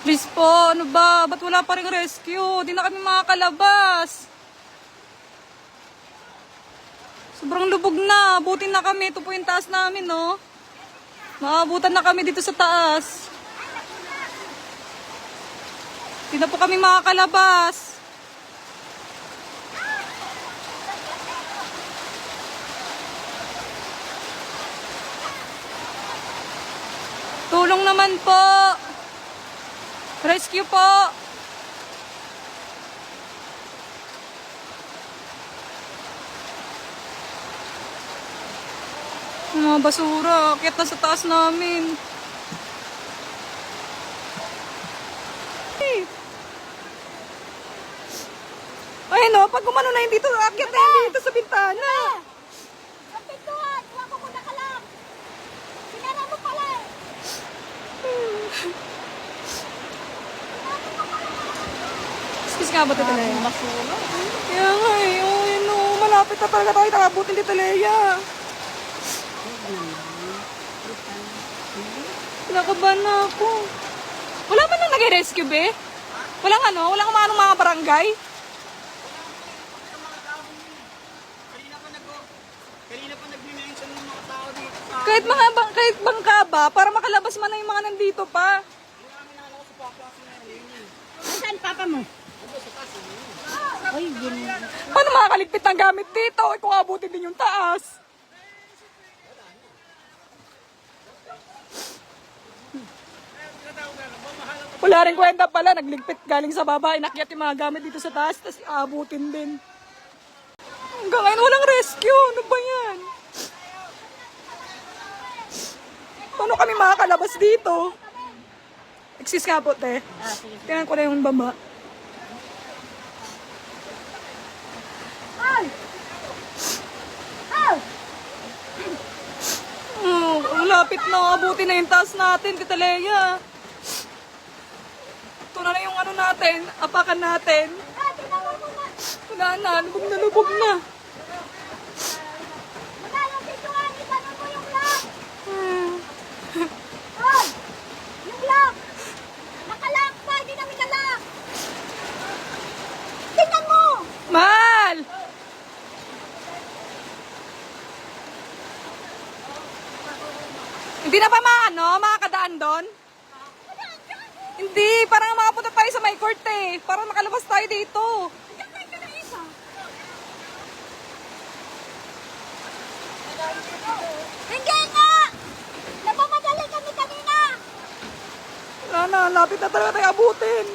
Please po, ano ba? Ba't wala pa rin rescue? Di na kami makakalabas. Sobrang lubog na. Abutin na kami. Ito po yung taas namin, no? Maabutan na kami dito sa taas. Di na po kami makakalabas. Tulong naman po. Rescue po. Mga basura. Akyat na sa taas namin. Ay no, pag umano na hindi dito, akyat na hindi dito sa bintana. Ang pintuan, huwag ko muna ka lang. Sinara mo pala eh. Excuse nga ba ito, Leia? Basura. Kaya nga eh, oh, yun oh, malapit na talaga tayo, nakabutin dito, Leia. Nakabahan na ako. Wala man nang nag-rescue, be? Walang ano, walang umanong mga barangay? Kanina pa nag-mention ng mga tao dito sa... Kahit bangka ba, para makalabas man na yung mga nandito pa. Saan papa mo? Ay, gini. Paano makakaligpit ng gamit dito? Eh, kung abutin din yung taas. Wala rin kwenta pala, nagligpit galing sa baba, inakyat yung mga gamit dito sa taas, tapos aabutin din. Hanggang ngayon walang rescue, ano ba yan? Paano kami makakalabas dito? Excuse nga po, te. Tingnan ko na yung baba. Ay! Ay! Lapit na, abutin na yung taas natin, Tita Leia. Ito na yung ano natin, apakan natin. Ay, tinawag mo na. Wala na, lubog na lubog na. Magkano ang pintuan? Itanong mo yung lock. Ay! Yung lock! Nakalock pa, hindi namin nalock. Tingnan mo! Mahal! Hindi na pa makakadaan doon? Hindi, parang makapunta tayo sa may court eh. Para makalabas tayo dito. Hindi nga! Napamadali kami kanina! Wala na, lapit na talaga tayo abutin.